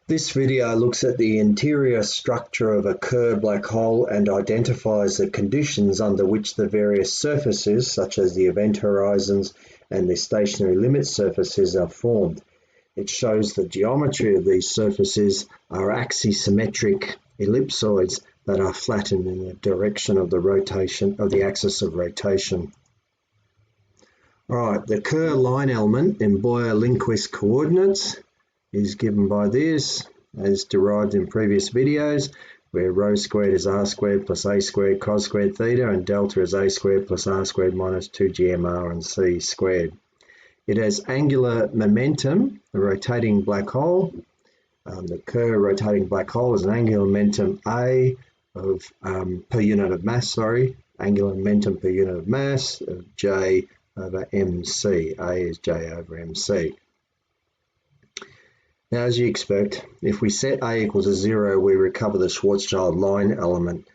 This video looks at the interior structure of a Kerr black hole and identifies the conditions under which the various surfaces, such as the event horizons and the stationary limit surfaces, are formed. It shows the geometry of these surfaces are axisymmetric ellipsoids that are flattened in the direction of the rotation of the axis of rotation. Alright, the Kerr line element in Boyer-Linquist coordinates is given by this, as derived in previous videos, where rho squared is r squared plus a squared cos squared theta, and delta is a squared plus r squared minus 2gmr and c squared. It has angular momentum, the rotating black hole. The Kerr rotating black hole is an angular momentum A of per unit of mass, angular momentum per unit of mass of J over mc. A is J over mc. Now, as you expect, if we set A equals to 0, we recover the Schwarzschild line element,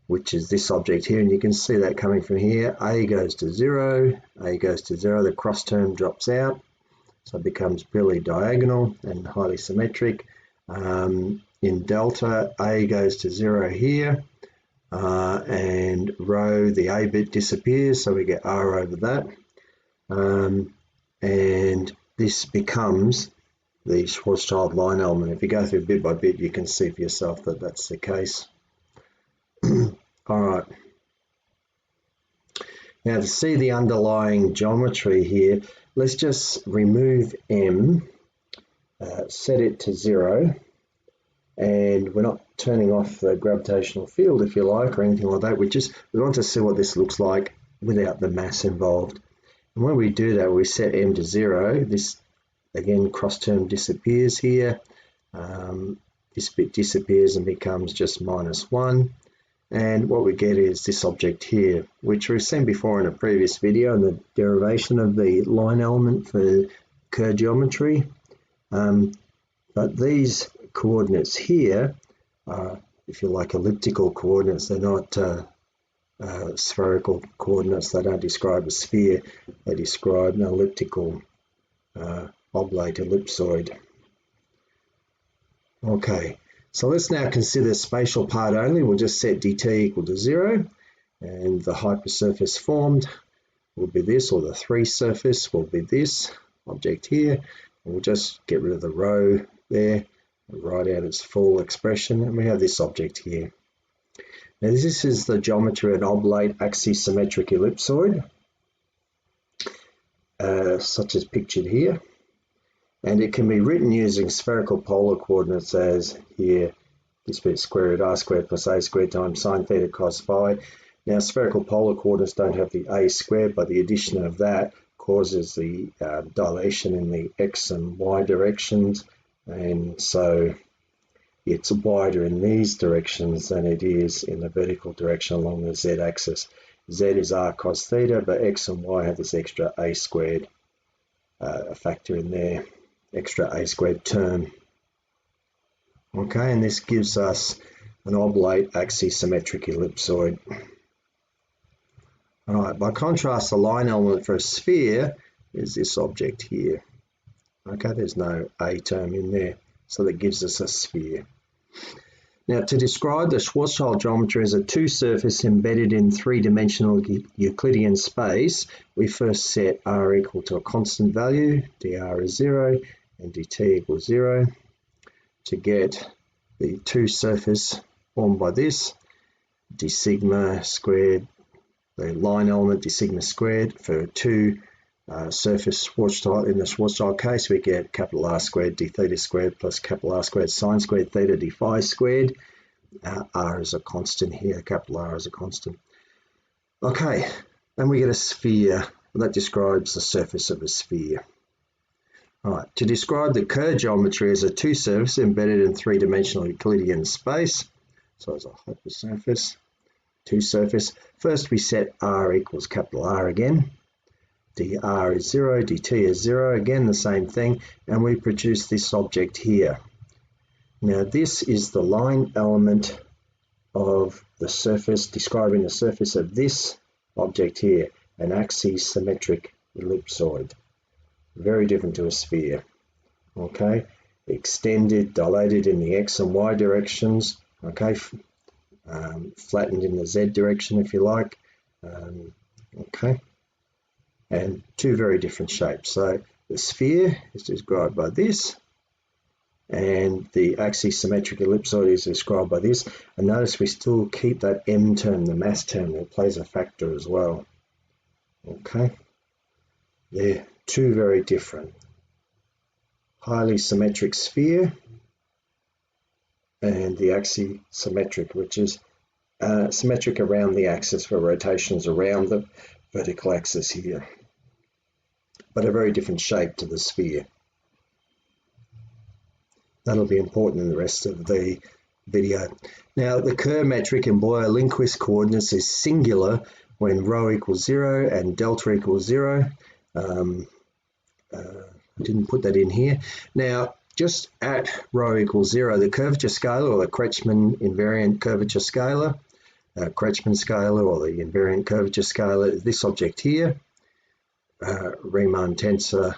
which is this object here, and you can see that coming from here. A goes to 0, the cross term drops out, so it becomes purely diagonal and highly symmetric. In delta, A goes to 0 here, and rho, the A bit disappears, so we get R over that. And this becomes the Schwarzschild line element. If you go through bit by bit, you can see for yourself that that's the case. Alright. Now, to see the underlying geometry here, let's just remove M, set it to 0, and we're not turning off the gravitational field, if you like, or anything like that. We want to see what this looks like without the mass involved. And when we do that, we set M to 0. This, again, cross term disappears here. This bit disappears and becomes just -1. And what we get is this object here, which we've seen before in a previous video in the derivation of the line element for Kerr geometry. But these coordinates here are, if you like, elliptical coordinates. They're not spherical coordinates. They don't describe a sphere. They describe an elliptical oblate ellipsoid. Okay, so let's now consider the spatial part only. We'll just set dt equal to 0, and the hypersurface formed will be this, or the 3 surface will be this object here. And we'll just get rid of the rho there and write out its full expression, and we have this object here. Now, this is the geometry of an oblate axisymmetric ellipsoid, such as pictured here. And it can be written using spherical polar coordinates as here, this bit square root r squared plus a squared times sine theta cos phi. Now, spherical polar coordinates don't have the a squared, but the addition of that causes the dilation in the x and y directions, and so it's wider in these directions than it is in the vertical direction along the z-axis. Z is r cos theta, but x and y have this extra a squared factor in there, extra a squared term. Okay, and this gives us an oblate axisymmetric ellipsoid. Alright, by contrast, the line element for a sphere is this object here. Okay, there's no a term in there, so that gives us a sphere. Now, to describe the Schwarzschild geometry as a two-surface embedded in three-dimensional Euclidean space, we first set r equal to a constant value, dr is 0, and dt equals 0, to get the two-surface formed by this, d sigma squared, the line element d sigma squared for two surface Schwarzschild. In the Schwarzschild case, we get capital R squared d theta squared plus capital R squared sine squared theta d phi squared. R is a constant here, capital R is a constant. Okay, and we get a sphere that describes the surface of a sphere. All right, to describe the Kerr geometry as a two-surface embedded in three-dimensional Euclidean space, so as a hypersurface, two-surface, first we set R equals capital R again. dr is 0, dt is 0, again the same thing, and we produce this object here. Now, this is the line element of the surface, describing the surface of this object here, an axisymmetric ellipsoid. Very different to a sphere. Okay, extended, dilated in the x and y directions, okay, flattened in the z direction if you like, okay, and two very different shapes. So the sphere is described by this, and the axisymmetric ellipsoid is described by this. And notice we still keep that m term, the mass term, that plays a factor as well. Okay, they're two very different. Highly symmetric sphere and the axisymmetric, which is symmetric around the axis for rotations around the vertical axis here, but a very different shape to the sphere. That'll be important in the rest of the video. Now, the Kerr metric in Boyer-Linquist coordinates is singular when rho equals 0 and delta equals 0. I didn't put that in here. Now, just at rho equals 0, the curvature scalar, or the Kretschmann invariant curvature scalar, Kretschmann scalar, or the invariant curvature scalar, is this object here, Riemann tensor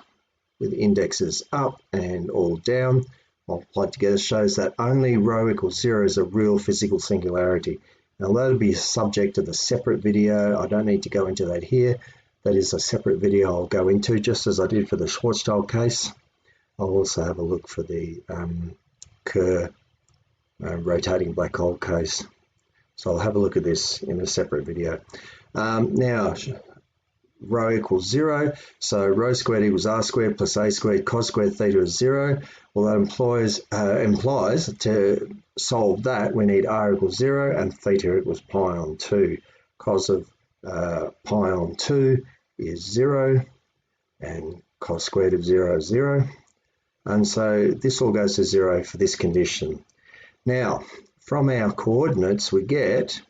with indexes up and all down, multiplied together, shows that only rho equals 0 is a real physical singularity. Now, that'll be subject of a separate video. I don't need to go into that here. That is a separate video I'll go into, just as I did for the Schwarzschild case. I'll also have a look for the Kerr rotating black hole case. So I'll have a look at this in a separate video. Now, rho equals 0, so rho squared equals r squared plus a squared cos squared theta is 0. Well, that implies to solve that we need r equals 0 and theta equals pi on 2. Cos of pi on 2 is 0 and cos squared of 0 is 0. And so this all goes to 0 for this condition. Now, from our coordinates we get,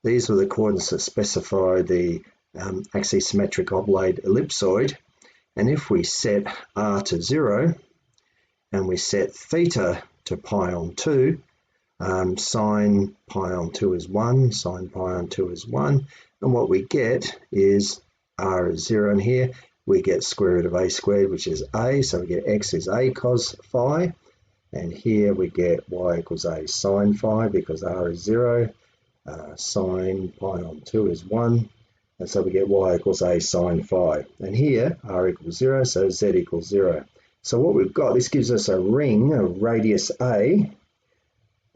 these were the coordinates that specify the axisymmetric oblate ellipsoid, and if we set r to 0 and we set theta to pi on 2, sine pi on 2 is 1, sine pi on 2 is 1, and what we get is r is 0, and here we get square root of a squared, which is a, so we get x is a cos phi, and here we get y equals a sine phi because r is 0, sine pi on 2 is 1, and so we get y equals a sine phi. And here r equals 0, so z equals 0. So what we've got, this gives us a ring of radius a.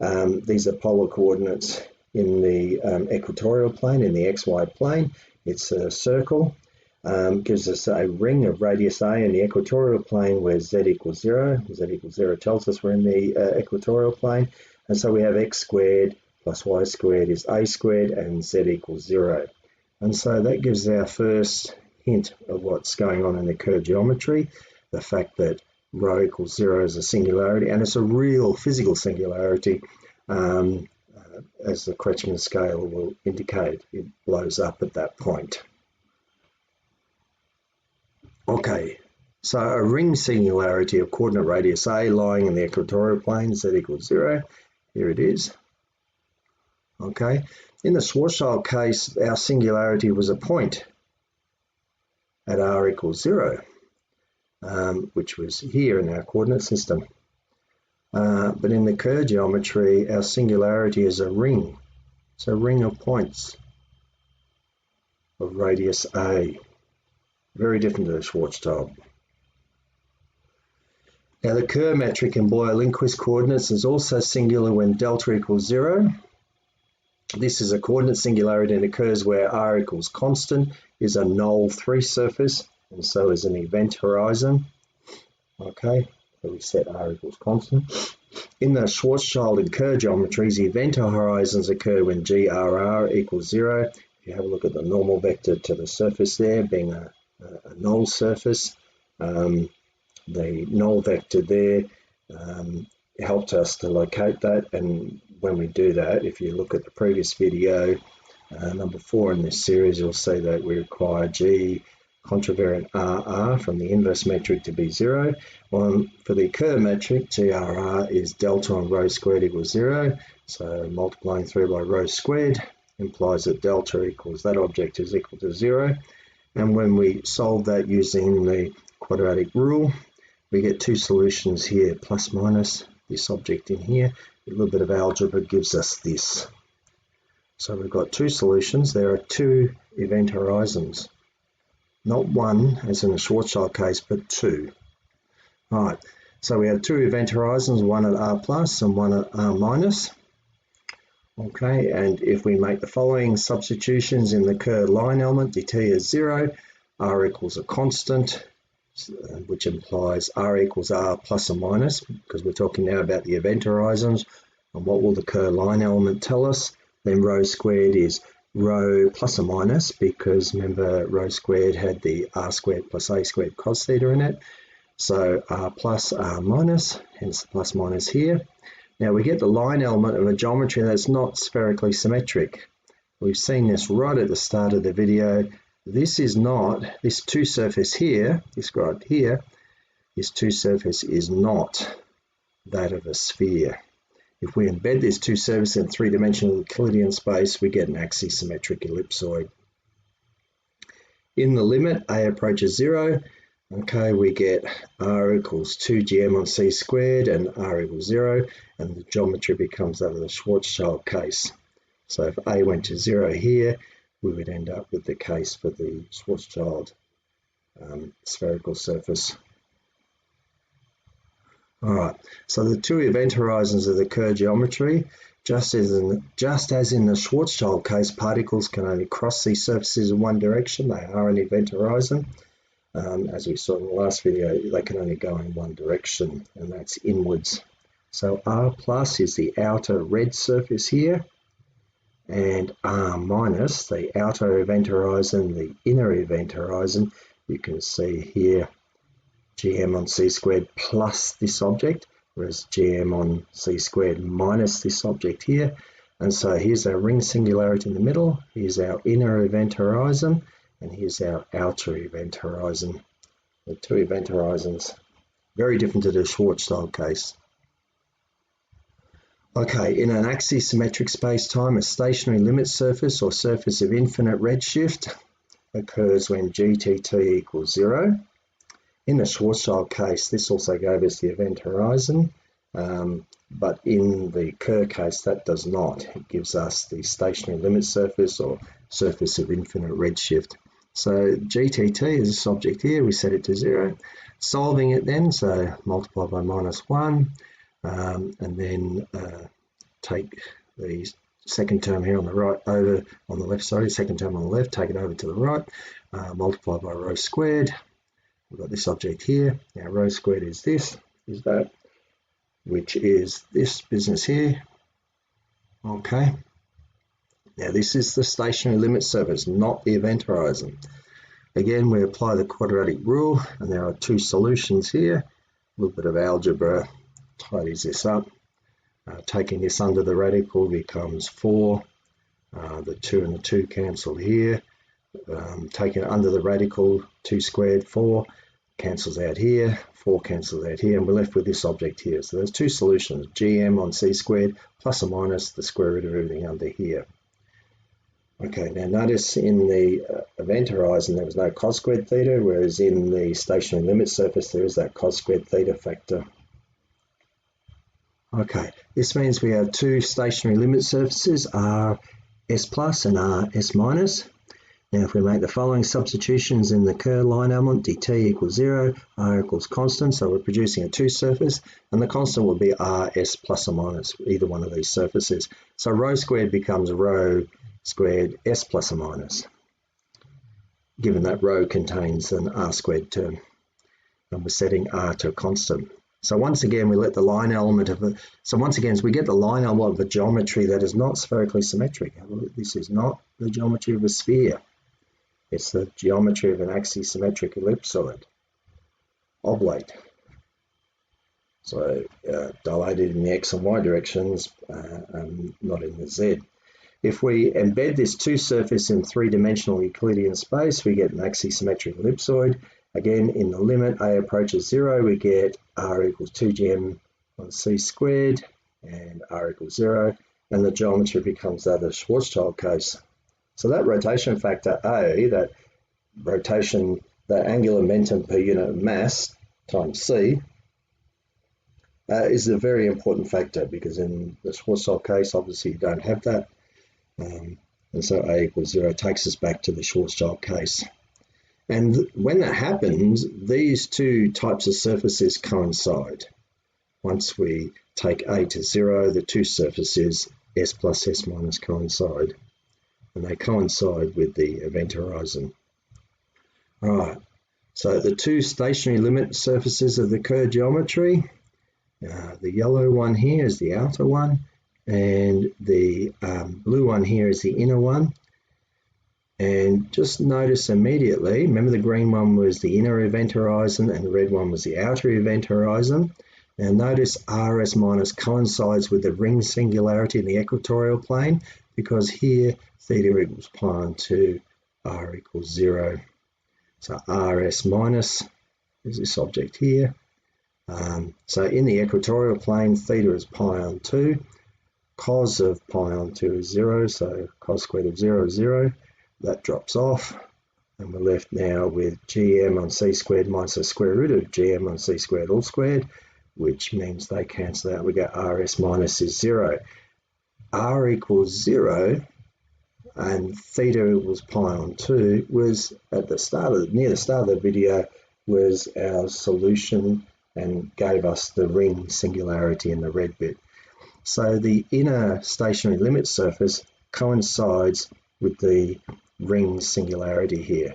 These are polar coordinates in the equatorial plane, in the xy plane. It's a circle. Gives us a ring of radius a in the equatorial plane where z equals 0. Z equals 0 tells us we're in the equatorial plane. And so we have x squared plus y squared is a squared and z equals 0. And so that gives our first hint of what's going on in the Kerr geometry, the fact that rho equals 0 is a singularity, and it's a real physical singularity, as the Kretschmann scale will indicate. It blows up at that point. Okay, so a ring singularity of coordinate radius a lying in the equatorial plane, z equals 0. Here it is. Okay, in the Schwarzschild case, our singularity was a point at r equals 0, which was here in our coordinate system. But in the Kerr geometry, our singularity is a ring. It's a ring of points of radius a. Very different to the Schwarzschild. Now the Kerr metric in Boyer-Linquist coordinates is also singular when delta equals 0. This is a coordinate singularity and occurs where r equals constant, is a null 3 surface, and so is an event horizon. Okay, so we set r equals constant. In the Schwarzschild and Kerr geometries, event horizons occur when GRR equals 0. If you have a look at the normal vector to the surface there, being a null surface, the null vector there helped us to locate that, and when we do that, if you look at the previous video, number 4 in this series, you'll see that we require G contravariant RR from the inverse metric to be 0. Well, for the Kerr metric, GRR is delta on rho squared equals 0, so multiplying through by rho squared implies that delta equals that object is equal to 0. And when we solve that using the quadratic rule, we get two solutions here, plus minus this object in here. A little bit of algebra gives us this. So we've got two solutions. There are two event horizons. Not one, as in the Schwarzschild case, but two. All right, so we have two event horizons, one at R plus and one at R minus. Okay, and if we make the following substitutions in the Kerr line element, dt is 0, R equals a constant, which implies R equals R plus or minus, because we're talking now about the event horizons. And what will the Kerr line element tell us? Then rho squared is rho plus or minus, because remember rho squared had the R squared plus A squared cos theta in it. So R plus, R minus, hence the plus minus here. Now we get the line element of a geometry that's not spherically symmetric. We've seen this right at the start of the video. This is not, this two surface here, described here, this two surface is not that of a sphere. If we embed this two surface in three-dimensional Euclidean space, we get an axisymmetric ellipsoid. In the limit, A approaches 0, okay, we get R equals 2gm on c squared and R equals 0, and the geometry becomes that of the Schwarzschild case. So if A went to 0 here, we would end up with the case for the Schwarzschild spherical surface. All right, so the two event horizons of the Kerr geometry, just as in the Schwarzschild case, particles can only cross these surfaces in one direction. They are an event horizon. As we saw in the last video, they can only go in one direction, and that's inwards. So R plus is the outer red surface here, and R minus, the outer event horizon, the inner event horizon. You can see here gm on c squared plus this object, whereas gm on c squared minus this object here. And so here's our ring singularity in the middle, here's our inner event horizon, and here's our outer event horizon. The two event horizons, very different to the Schwarzschild case. Okay, in an axisymmetric space-time, a stationary limit surface or surface of infinite redshift occurs when GTT equals 0. In the Schwarzschild case, this also gave us the event horizon, but in the Kerr case, that does not. It gives us the stationary limit surface or surface of infinite redshift. So GTT is this object here, we set it to 0. Solving it then, so multiply by -1, and then take the second term here on the right over on the left, sorry, second term on the left, take it over to the right, multiply by rho squared. We've got this object here. Now rho squared is this, is that, which is this business here. Okay. Now this is the stationary limit surface, not the event horizon. Again, we apply the quadratic rule, and there are two solutions here. A little bit of algebra tidies this up. Taking this under the radical becomes 4. The 2 and the 2 cancel here. Taking it under the radical, 2 squared, 4, cancels out here, 4 cancels out here, and we're left with this object here. So there's two solutions, gm on c squared plus or minus the square root of everything under here. Okay, now notice in the event horizon there was no cos squared theta, whereas in the stationary limit surface there is that cos squared theta factor. Okay, this means we have two stationary limit surfaces, Rs plus and Rs minus. Now if we make the following substitutions in the Kerr line element, dt equals 0, R equals constant, so we're producing a two surface, and the constant will be Rs plus or minus, either one of these surfaces. So rho squared becomes rho squared S plus or minus, given that rho contains an R squared term, and we're setting R to a constant. So once again, we let the line element of a, so once again, we get the line element of a geometry that is not spherically symmetric. This is not the geometry of a sphere. It's the geometry of an axisymmetric ellipsoid, oblate. So dilated in the X and Y directions, not in the Z. If we embed this two surface in three-dimensional Euclidean space, we get an axisymmetric ellipsoid. Again, in the limit A approaches 0, we get R equals 2gm on c squared and R equals 0, and the geometry becomes that of the Schwarzschild case. So that rotation factor A, that rotation, that angular momentum per unit of mass times c is a very important factor, because in the Schwarzschild case, obviously you don't have that. And so a equals 0 takes us back to the Schwarzschild case. And when that happens, these two types of surfaces coincide. Once we take a to 0, the two surfaces s plus s minus coincide. And they coincide with the event horizon. All right, so the two stationary limit surfaces of the Kerr geometry, the yellow one here is the outer one, and the blue one here is the inner one. And just notice immediately, remember the green one was the inner event horizon and the red one was the outer event horizon. Now notice RS minus coincides with the ring singularity in the equatorial plane, because here theta equals pi on 2, r equals 0. So RS minus is this object here. So in the equatorial plane, theta is pi on 2. Cos of pi on 2 is 0, so cos squared of 0 is 0. That drops off, and we're left now with gm on c squared minus the square root of gm on c squared all squared, which means they cancel out. We get rs minus is 0. R equals 0 and theta equals pi on 2 was at the start of near the start of the video was our solution and gave us the ring singularity in the red bit. So the inner stationary limit surface coincides with the ring singularity here.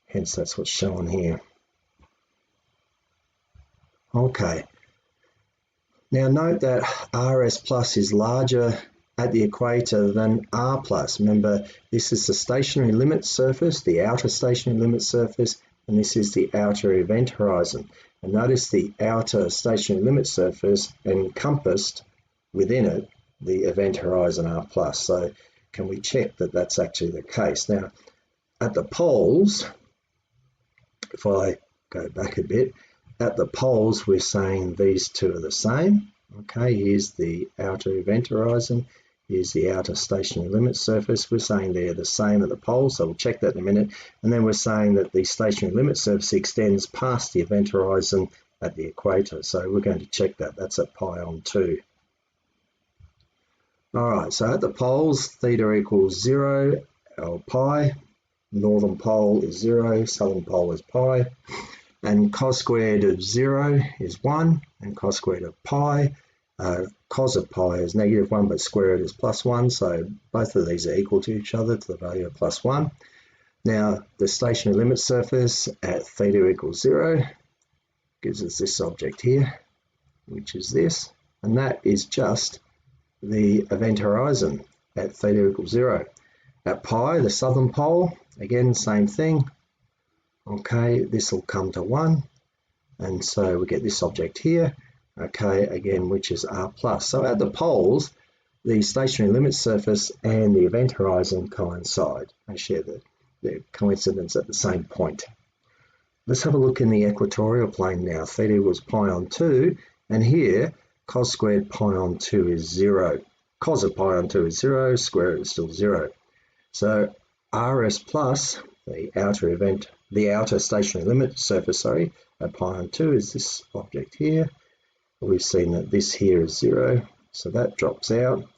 Hence that's what's shown here. Okay. Now note that RS plus is larger at the equator than R plus. Remember, this is the stationary limit surface, the outer stationary limit surface, and this is the outer event horizon. And notice the outer stationary limit surface encompassed within it the event horizon R plus. So can we check that that's actually the case? Now, at the poles, if I go back a bit, at the poles we're saying these two are the same. Okay, here's the outer event horizon, here's the outer stationary limit surface. We're saying they're the same at the poles, so we'll check that in a minute. And then we're saying that the stationary limit surface extends past the event horizon at the equator. So we're going to check that. That's at pi on 2. All right, so at the poles, theta equals 0, or pi. Northern pole is 0, southern pole is pi. And cos squared of 0 is 1, and cos squared of pi. Cos of pi is -1, but square root is +1, so both of these are equal to each other to the value of +1. Now, the stationary limit surface at theta equals 0 gives us this object here, which is this, and that is just the event horizon at theta equals 0. At pi, the southern pole, again, same thing. Okay, this will come to 1, and so we get this object here, okay, again, which is R plus. So at the poles, the stationary limit surface and the event horizon coincide. They share the coincidence at the same point. Let's have a look in the equatorial plane now. Theta equals pi on 2, and here, cos squared pi on 2 is 0. Cos of pi on 2 is 0, square root is still 0. So RS plus, the outer stationary limit surface, at pi on 2 is this object here. We've seen that this here is 0, so that drops out.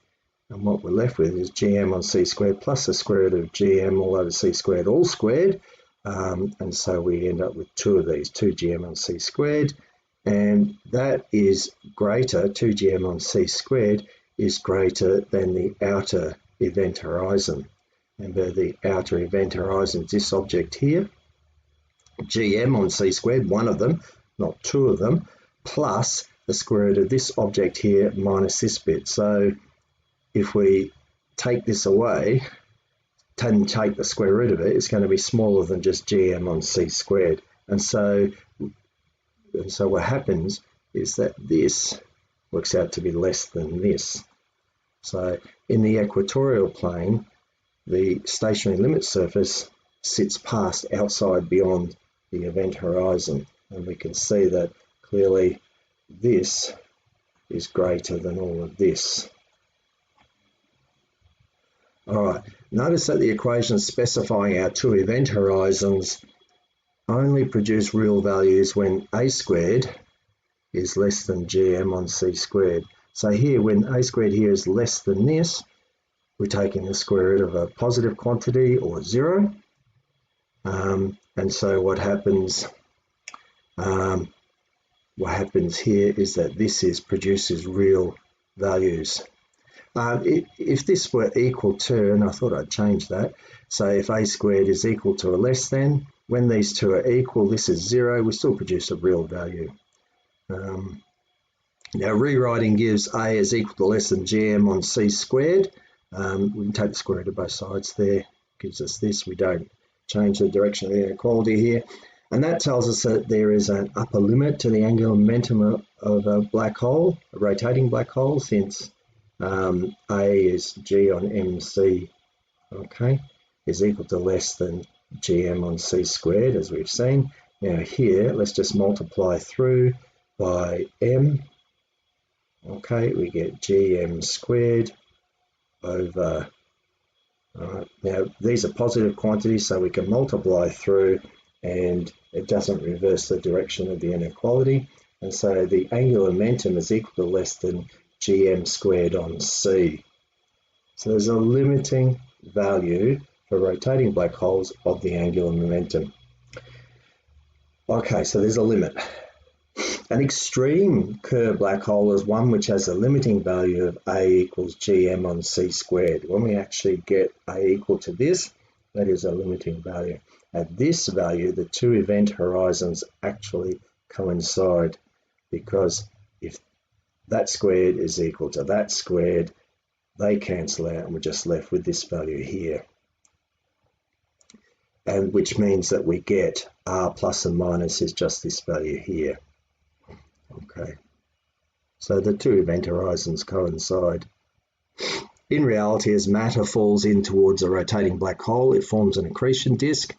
And what we're left with is gm on c squared plus the square root of gm all over c squared all squared. And so we end up with two of these, 2gm on c squared. And that is greater, 2gm on c squared is greater than the outer event horizon. Remember, the outer event horizon is this object here, gm on c squared, one of them, not two of them, plus the square root of this object here minus this bit. So if we take this away and take the square root of it, it's going to be smaller than just gm on c squared. And so what happens is that this works out to be less than this. So in the equatorial plane, the stationary limit surface sits past outside beyond the event horizon, and we can see that clearly this is greater than all of this. All right, notice that the equations specifying our two event horizons only produce real values when a squared is less than gm on c squared. So here, when a squared here is less than this, we're taking the square root of a positive quantity or 0. And so what happens here is that this produces real values. If this were equal to, and I thought I'd change that, so if a squared is equal to or less than, when these two are equal, this is 0, we still produce a real value. Now rewriting gives a is equal to less than gm on c squared. We can take the square root of both sides there, gives us this. We don't change the direction of the inequality here. And that tells us that there is an upper limit to the angular momentum of a black hole, a rotating black hole, since A is G on MC, okay, is equal to less than GM on C squared, as we've seen. Now here, let's just multiply through by M. Okay, we get GM squared over, now these are positive quantities, so we can multiply through and it doesn't reverse the direction of the inequality. And so the angular momentum is equal to less than gm squared on c. So there's a limiting value for rotating black holes of the angular momentum. Okay, so there's a limit. An extreme Kerr black hole is one which has a limiting value of A equals gm on c squared. When we actually get A equal to this, that is a limiting value. At this value, the two event horizons actually coincide, because if that squared is equal to that squared, they cancel out and we're just left with this value here. And which means that we get R plus and minus is just this value here. Okay, so the two event horizons coincide. In reality, as matter falls in towards a rotating black hole, it forms an accretion disk.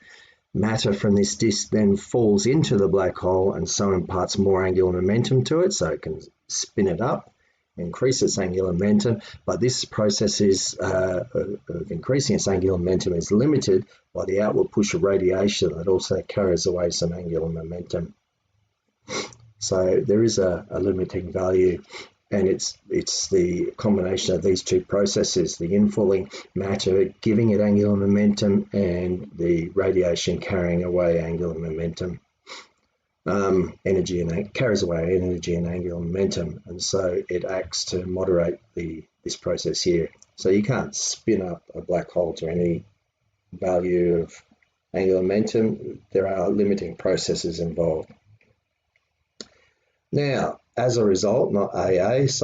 Matter from this disk then falls into the black hole and so imparts more angular momentum to it, so it can spin it up, increase its angular momentum, but this process of increasing its angular momentum is limited by the outward push of radiation that also carries away some angular momentum. So there is a limiting value, and it's the combination of these two processes, the infalling matter giving it angular momentum and the radiation carrying away angular momentum. Energy and carries away energy and angular momentum, and so it acts to moderate this process here. So you can't spin up a black hole to any value of angular momentum. There are limiting processes involved. Now, as a result, as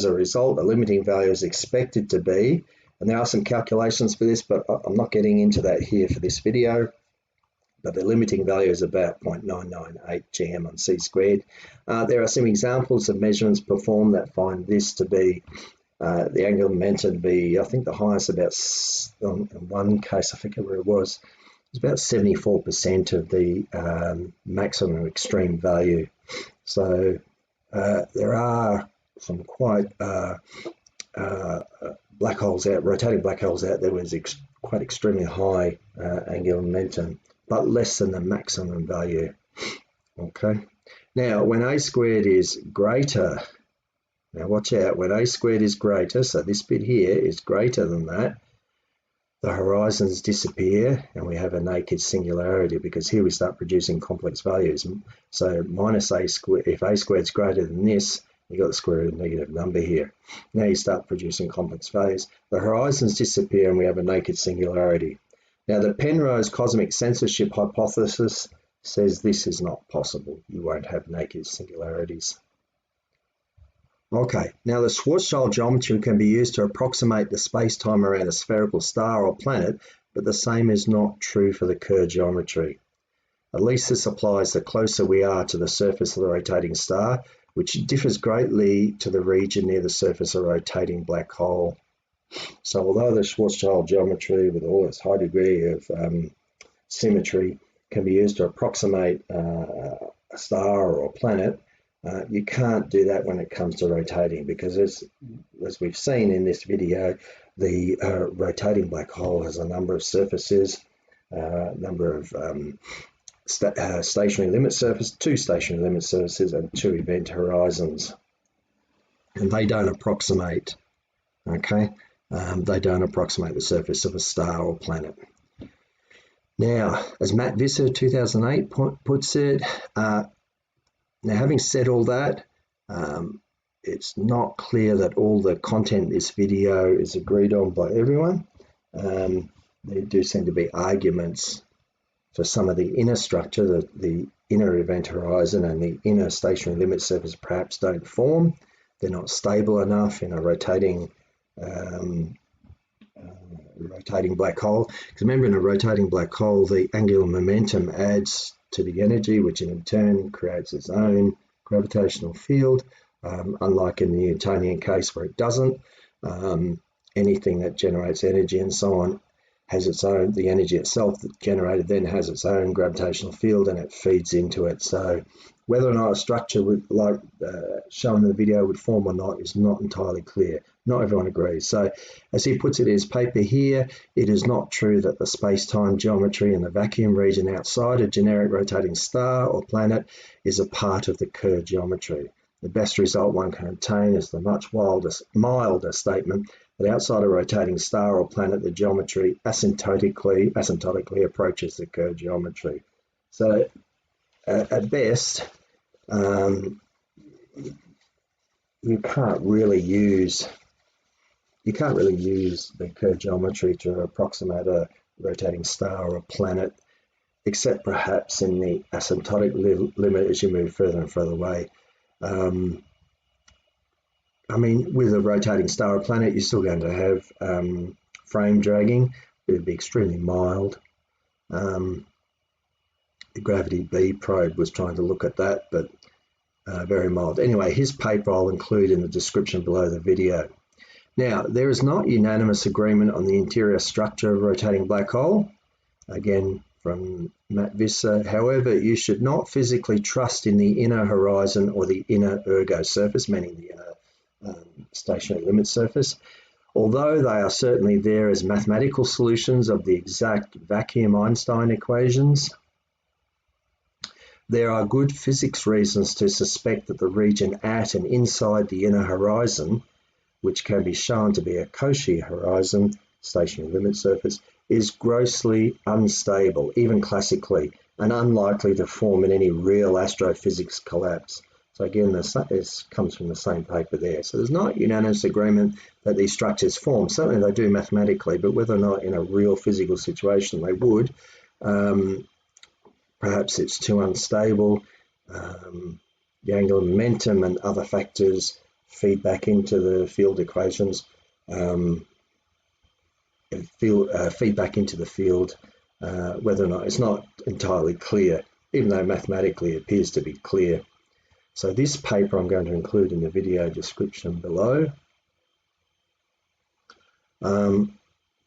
a result, a limiting value is expected to be, and there are some calculations for this, but I'm not getting into that here for this video, but the limiting value is about 0.998 gm on c squared. There are some examples of measurements performed that find this to be, the angular momentum to be, I think the highest about, in one case, I forget where it was about 74% of the maximum extreme value. So there are some quite black holes out, rotating black holes out there with quite extremely high angular momentum, but less than the maximum value. Okay. Now, when a squared is greater, now watch out, when a squared is greater, so this bit here is greater than that, the horizons disappear and we have a naked singularity, because here we start producing complex values. So minus a squared, if a squared is greater than this, you got the square root of a negative number here. Now you start producing complex values. The horizons disappear and we have a naked singularity. Now the Penrose cosmic censorship hypothesis says this is not possible. You won't have naked singularities. Okay, now the Schwarzschild geometry can be used to approximate the space-time around a spherical star or planet, but the same is not true for the Kerr geometry. At least this applies the closer we are to the surface of the rotating star, which differs greatly to the region near the surface of a rotating black hole. So although the Schwarzschild geometry with all its high degree of symmetry can be used to approximate a star or a planet, you can't do that when it comes to rotating, because as we've seen in this video, the rotating black hole has a number of surfaces, number of stationary limit surface, 2 stationary limit surfaces, and 2 event horizons. And they don't approximate, okay? They don't approximate the surface of a star or planet. Now, as Matt Visser, 2008, puts it, now having said all that, it's not clear that all the content in this video is agreed on by everyone. There do seem to be arguments for some of the inner structure, the inner event horizon and the inner stationary limit surface perhaps don't form. They're not stable enough in a rotating black hole. Because remember, in a rotating black hole, the angular momentum adds to the energy, which in turn creates its own gravitational field, unlike in the Newtonian case where it doesn't. Anything that generates energy and so on has its own, the energy itself that generated then has its own gravitational field and it feeds into it. So whether or not a structure would, like shown in the video, would form or not is not entirely clear. Not everyone agrees. So as he puts it in his paper here, it is not true that the space-time geometry in the vacuum region outside a generic rotating star or planet is a part of the Kerr geometry. The best result one can obtain is the much milder statement that outside a rotating star or planet, the geometry asymptotically approaches the Kerr geometry. So at best, you can't really use the Kerr geometry to approximate a rotating star or a planet, except perhaps in the asymptotic limit as you move further and further away. I mean, with a rotating star or planet, you're still going to have frame dragging. It would be extremely mild. The Gravity B probe was trying to look at that, but very mild. Anyway, his paper I'll include in the description below the video. Now, there is not unanimous agreement on the interior structure of a rotating black hole. Again, from Matt Visser. However, you should not physically trust in the inner horizon or the inner ergo surface, meaning the inner stationary limit surface. Although they are certainly there as mathematical solutions of the exact vacuum Einstein equations, there are good physics reasons to suspect that the region at and inside the inner horizon, which can be shown to be a Cauchy horizon, stationary limit surface, is grossly unstable, even classically, and unlikely to form in any real astrophysics collapse. So again, this comes from the same paper there. So there's not unanimous agreement that these structures form. Certainly they do mathematically, but whether or not in a real physical situation they would, perhaps it's too unstable. The angular momentum and other factors feed back into the field equations, feed back into the field, whether or not it's not entirely clear, even though mathematically it appears to be clear. So this paper I'm going to include in the video description below. One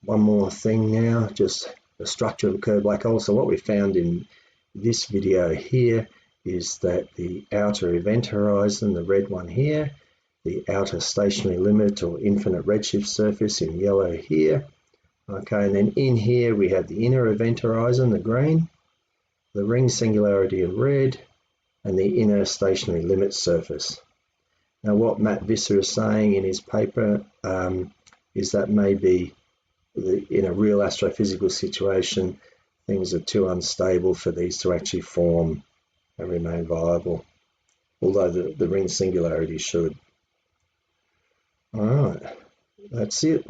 more thing now, just the structure of a Kerr black hole. So what we found in this video here is that the outer event horizon, the red one here, the outer stationary limit or infinite redshift surface in yellow here. Okay, and then in here we have the inner event horizon, the green, the ring singularity in red, and the inner stationary limit surface. Now what Matt Visser is saying in his paper is that maybe in a real astrophysical situation, things are too unstable for these to actually form and remain viable, although the ring singularity should. All right, that's it.